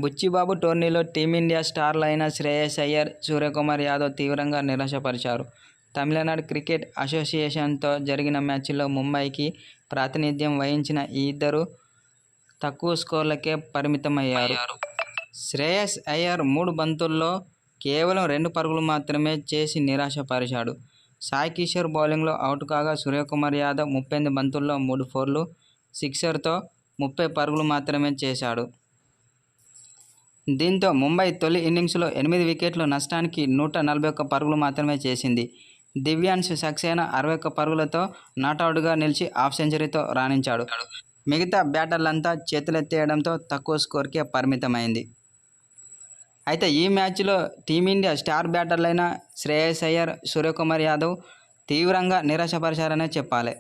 బుచ్చిబాబు టోర్నీలో టీమిండియా స్టార్లైన శ్రేయస్ అయ్యర్, సూర్యకుమార్ యాదవ్ తీవ్రంగా నిరాశపరిచారు. తమిళనాడు క్రికెట్ అసోసియేషన్తో జరిగిన మ్యాచ్లో ముంబైకి ప్రాతినిధ్యం వహించిన ఈ ఇద్దరూ తక్కువ స్కోర్లకే పరిమితమయ్యారు. శ్రేయస్ అయ్యర్ 3 బంతుల్లో కేవలం 2 పరుగులు మాత్రమే చేసి నిరాశపరిచాడు. సాయి కిషోర్ బౌలింగ్లో అవుట్ కాగా సూర్యకుమార్ యాదవ్ 38 బంతుల్లో 3 ఫోర్లు, సిక్సర్తో 30 పరుగులు మాత్రమే చేశాడు. దీంతో ముంబై తొలి ఇన్నింగ్స్లో 8 వికెట్ల నష్టానికి 141 పరుగులు మాత్రమే చేసింది. దివ్యాన్షు సక్సేనా 61 పరుగులతో నాటౌట్గా నిలిచి హాఫ్ సెంచరీతో రాణించాడు. మిగతా బ్యాటర్లంతా చేతులెత్తేయడంతో తక్కువ స్కోర్కే పరిమితమైంది. అయితే ఈ మ్యాచ్లో టీమిండియా స్టార్ బ్యాటర్లైన శ్రేయస్ అయ్యర్, సూర్యకుమార్ యాదవ్ తీవ్రంగా నిరాశపరిచారనే చెప్పాలి.